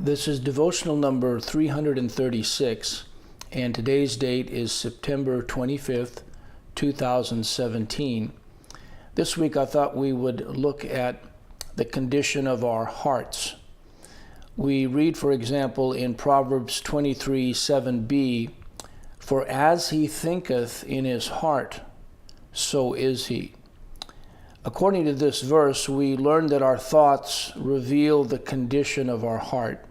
This is devotional number 336, and today's date is September 25th, 2017. This week I thought we would look at the condition of our hearts. We read, for example, in Proverbs 23:7b, "For as he thinketh in his heart, so is he." According to this verse, we learn that our thoughts reveal the condition of our heart.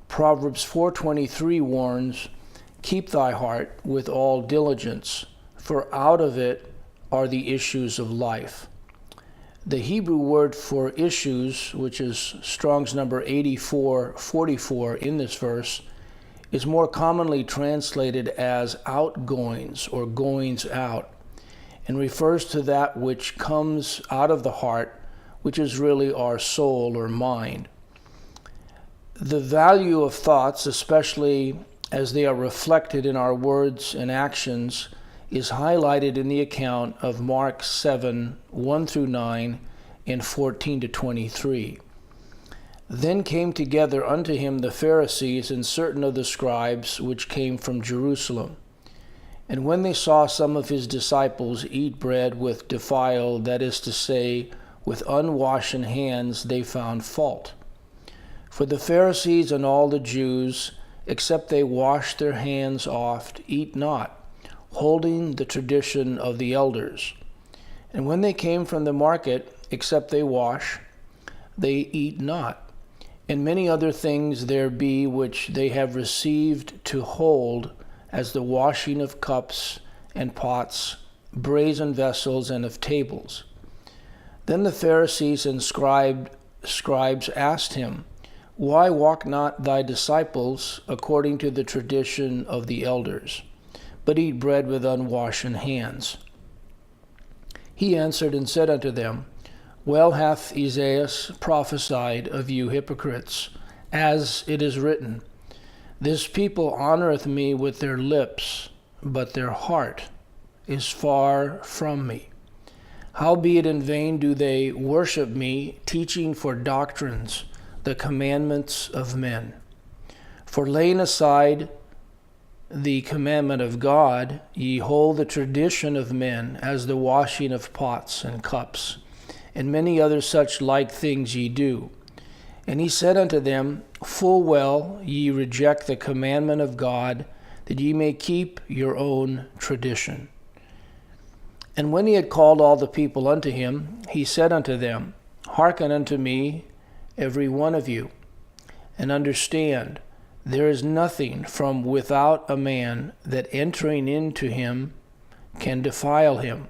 Proverbs 4:23 warns, "Keep thy heart with all diligence, for out of it are the issues of life." The Hebrew word for issues, which is Strong's number 8444 in this verse, is more commonly translated as outgoings or goings out, and refers to that which comes out of the heart, which is really our soul or mind. The value of thoughts, especially as they are reflected in our words and actions, is highlighted in the account of Mark 7:1-9 and 14-23. "Then came together unto him the Pharisees and certain of the scribes which came from Jerusalem. And when they saw some of his disciples eat bread with defiled, that is to say, with unwashen hands, they found fault. For the Pharisees and all the Jews, except they wash their hands oft, eat not, holding the tradition of the elders. And when they came from the market, except they wash, they eat not. And many other things there be which they have received to hold, as the washing of cups and pots, brazen vessels, and of tables. Then the Pharisees and scribes asked him, Why walk not thy disciples according to the tradition of the elders, but eat bread with unwashen hands? He answered and said unto them, Well hath Esaias prophesied of you hypocrites, as it is written, This people honoreth me with their lips, but their heart is far from me. Howbeit in vain do they worship me, teaching for doctrines the commandments of men. For laying aside the commandment of God, ye hold the tradition of men, as the washing of pots and cups, and many other such like things ye do. And he said unto them, Full well ye reject the commandment of God, that ye may keep your own tradition. And when he had called all the people unto him, he said unto them, Hearken unto me, every one of you, and understand, there is nothing from without a man that entering into him can defile him,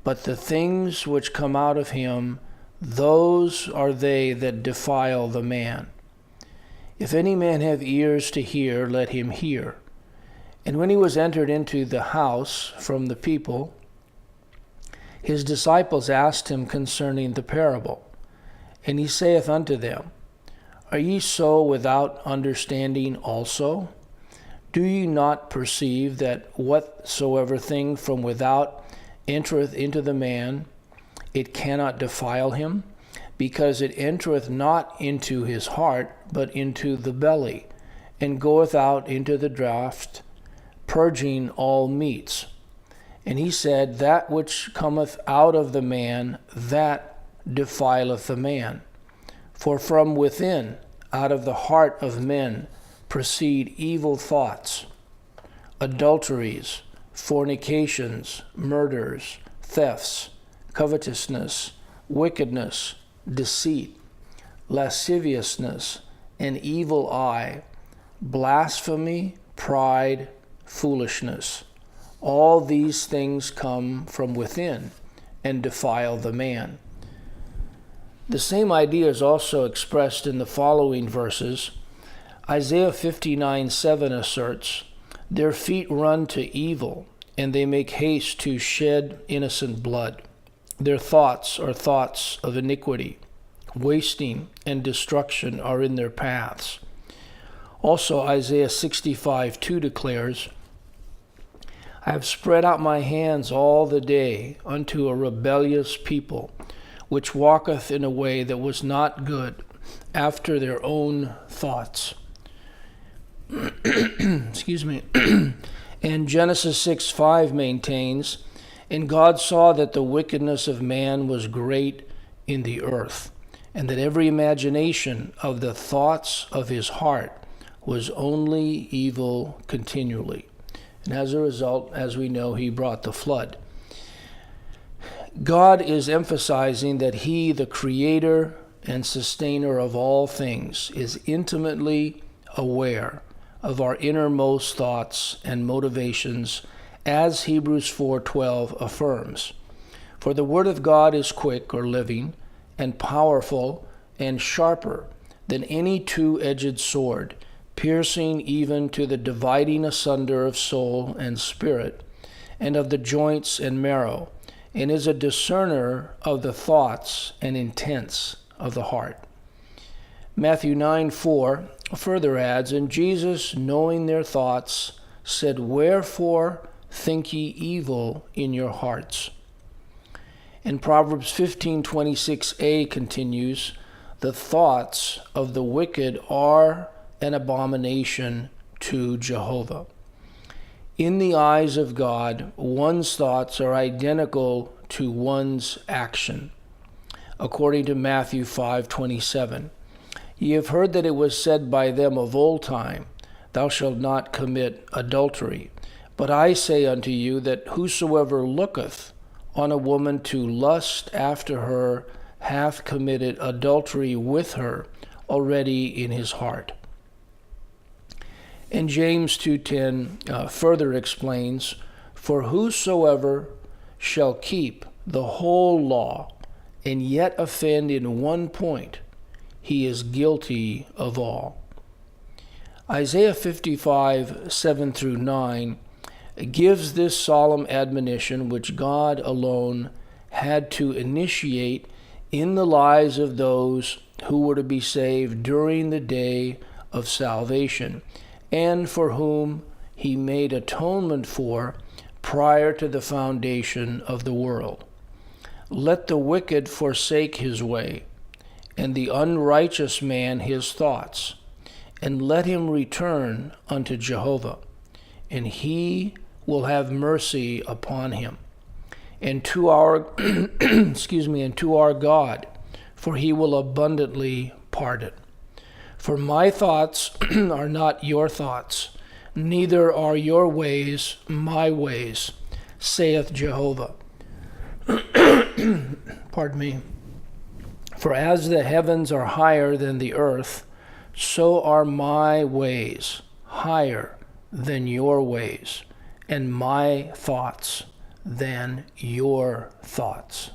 but the things which come out of him, those are they that defile the man. If any man have ears to hear, let him hear. And when he was entered into the house from the people, his disciples asked him concerning the parable. And he saith unto them, Are ye so without understanding also? Do ye not perceive that whatsoever thing from without entereth into the man, it cannot defile him, because it entereth not into his heart, but into the belly, and goeth out into the draught, purging all meats? And he said, That which cometh out of the man, that defileth the man. For from within, out of the heart of men, proceed evil thoughts, adulteries, fornications, murders, thefts, covetousness, wickedness, deceit, lasciviousness, an evil eye, blasphemy, pride, foolishness. All these things come from within and defile the man. The same idea is also expressed in the following verses. Isaiah 59:7 asserts, Their feet run to evil, and they make haste to shed innocent blood. Their thoughts are thoughts of iniquity. Wasting and destruction are in their paths. Also Isaiah 65:2 declares, I have spread out my hands all the day unto a rebellious people, which walketh in a way that was not good, after their own thoughts. Excuse me. And Genesis 6:5 maintains, "And God saw that the wickedness of man was great in the earth, and that every imagination of the thoughts of his heart was only evil continually." And as a result, as we know, he brought the flood. God is emphasizing that he, the creator and sustainer of all things, is intimately aware of our innermost thoughts and motivations, as Hebrews 4:12 affirms. "For the word of God is quick," or living, "and powerful, and sharper than any two-edged sword, piercing even to the dividing asunder of soul and spirit, and of the joints and marrow, and is a discerner of the thoughts and intents of the heart." Matthew 9:4 further adds, "And Jesus, knowing their thoughts, said, Wherefore think ye evil in your hearts?" And Proverbs 15:26a continues, "The thoughts of the wicked are an abomination to Jehovah." In the eyes of God, one's thoughts are identical to one's action. According to Matthew 5:27, "Ye have heard that it was said by them of old time, Thou shalt not commit adultery. But I say unto you that whosoever looketh on a woman to lust after her hath committed adultery with her already in his heart." And James 2:10 further explains, "For whosoever shall keep the whole law and yet offend in one point, he is guilty of all." Isaiah 55:7-9 gives this solemn admonition, which God alone had to initiate in the lives of those who were to be saved during the day of salvation, and for whom he made atonement for prior to the foundation of the world. "Let the wicked forsake his way, and the unrighteous man his thoughts, and let him return unto Jehovah, and he will have mercy upon him, and to our and to our God, for he will abundantly pardon. For my thoughts are not your thoughts, neither are your ways my ways, saith Jehovah." Pardon me. "For as the heavens are higher than the earth, so are my ways higher than your ways, and my thoughts than your thoughts."